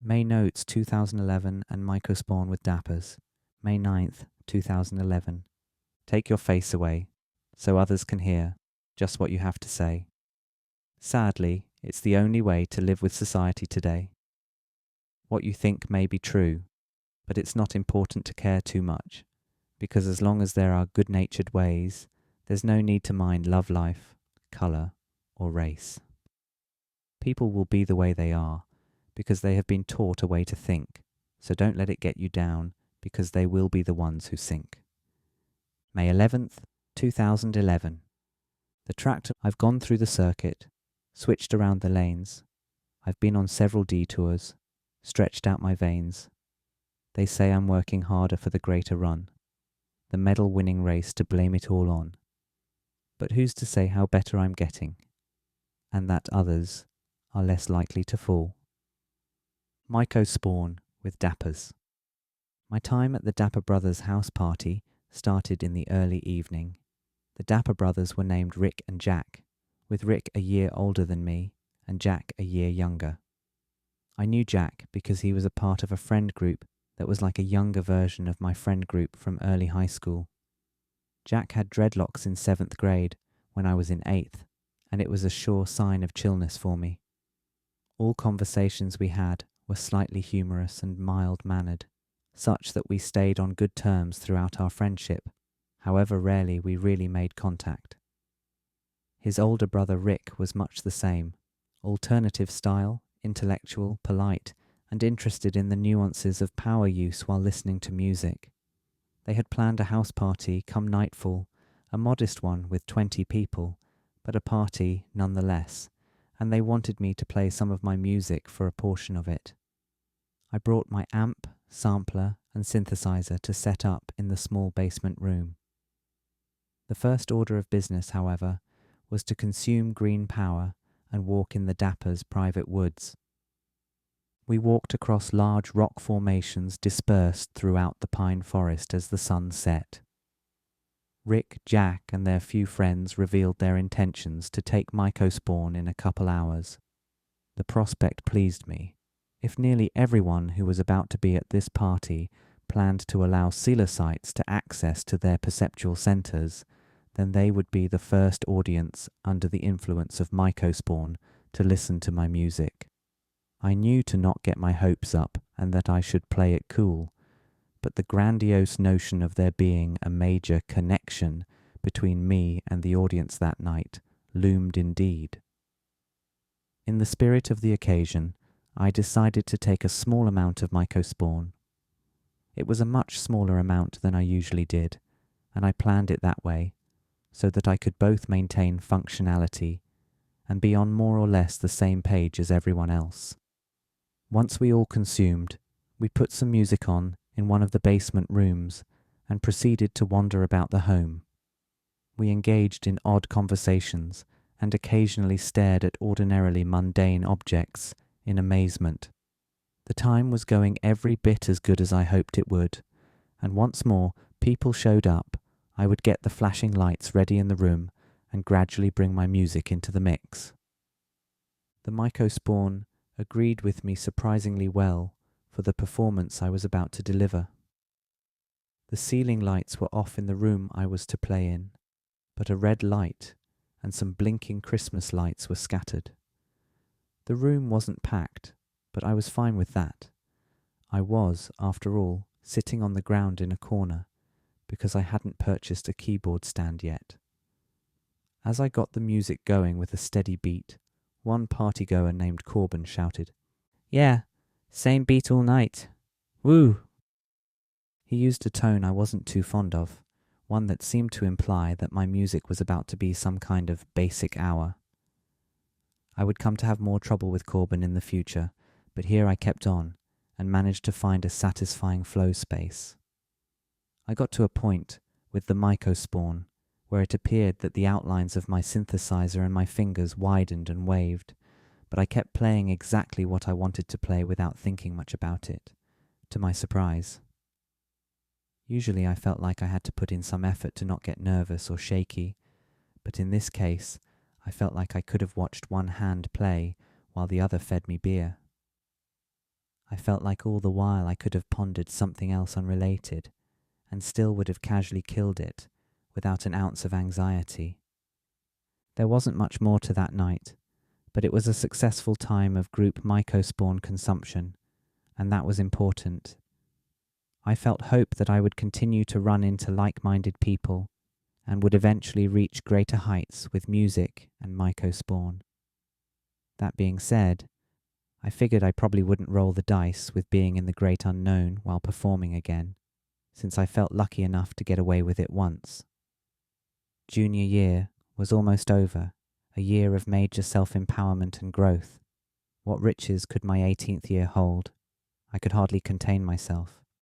May Notes 2011 and Mycospawn with Dappers. May 9th, 2011. Take your face away, so others can hear just what you have to say. Sadly, it's the only way to live with society today. What you think may be true, but it's not important to care too much, because as long as there are good-natured ways, there's no need to mind love life, colour, or race. People will be the way they are, because they have been taught a way to think, so don't let it get you down, because they will be the ones who sink. May 11th, 2011. The tractor. I've gone through the circuit, switched around the lanes. I've been on several detours, stretched out my veins. They say I'm working harder for the greater run, the medal-winning race to blame it all on. But who's to say how better I'm getting, and that others are less likely to fall? Mycospawn with Dappers. My time at the Dapper Brothers' house party started in the early evening. The Dapper Brothers were named Rick and Jack, with Rick a year older than me and Jack a year younger. I knew Jack because he was a part of a friend group that was like a younger version of my friend group from early high school. Jack had dreadlocks in 7th grade when I was in 8th, and it was a sure sign of chillness for me. All conversations we had were slightly humorous and mild-mannered, such that we stayed on good terms throughout our friendship, however rarely we really made contact. His older brother Rick was much the same, alternative style, intellectual, polite, and interested in the nuances of power use while listening to music. They had planned a house party come nightfall, a modest one with 20 people, but a party nonetheless, and they wanted me to play some of my music for a portion of it. I brought my amp, sampler, and synthesizer to set up in the small basement room. The first order of business, however, was to consume green power and walk in the Dappers' private woods. We walked across large rock formations dispersed throughout the pine forest as the sun set. Rick, Jack, and their few friends revealed their intentions to take Mycospawn in a couple hours. The prospect pleased me. If nearly everyone who was about to be at this party planned to allow Psilocytes to access to their perceptual centres, then they would be the first audience under the influence of Mycospawn to listen to my music. I knew to not get my hopes up and that I should play it cool, but the grandiose notion of there being a major connection between me and the audience that night loomed indeed. In the spirit of the occasion, I decided to take a small amount of Mycospawn. It was a much smaller amount than I usually did, and I planned it that way, so that I could both maintain functionality and be on more or less the same page as everyone else. Once we all consumed, we put some music on in one of the basement rooms and proceeded to wander about the home. We engaged in odd conversations and occasionally stared at ordinarily mundane objects in amazement. The time was going every bit as good as I hoped it would, and once more people showed up. I would get the flashing lights ready in the room and gradually bring my music into the mix. The Mycospawn agreed with me surprisingly well for the performance I was about to deliver. The ceiling lights were off in the room I was to play in, but a red light and some blinking Christmas lights were scattered. The room wasn't packed, but I was fine with that. I was, after all, sitting on the ground in a corner, because I hadn't purchased a keyboard stand yet. As I got the music going with a steady beat, one partygoer named Corbin shouted, "Yeah, same beat all night. Woo!" He used a tone I wasn't too fond of, one that seemed to imply that my music was about to be some kind of basic hour. I would come to have more trouble with Corbin in the future, but here I kept on, and managed to find a satisfying flow space. I got to a point, with the Mycospawn, where it appeared that the outlines of my synthesizer and my fingers widened and waved, but I kept playing exactly what I wanted to play without thinking much about it, to my surprise. Usually I felt like I had to put in some effort to not get nervous or shaky, but in this case I felt like I could have watched one hand play while the other fed me beer. I felt like all the while I could have pondered something else unrelated, and still would have casually killed it without an ounce of anxiety. There wasn't much more to that night, but it was a successful time of group Mycospawn consumption, and that was important. I felt hope that I would continue to run into like-minded people and would eventually reach greater heights with music and Mycospawn. That being said, I figured I probably wouldn't roll the dice with being in the great unknown while performing again, since I felt lucky enough to get away with it once. Junior year was almost over, a year of major self-empowerment and growth. What riches could my 18th year hold? I could hardly contain myself.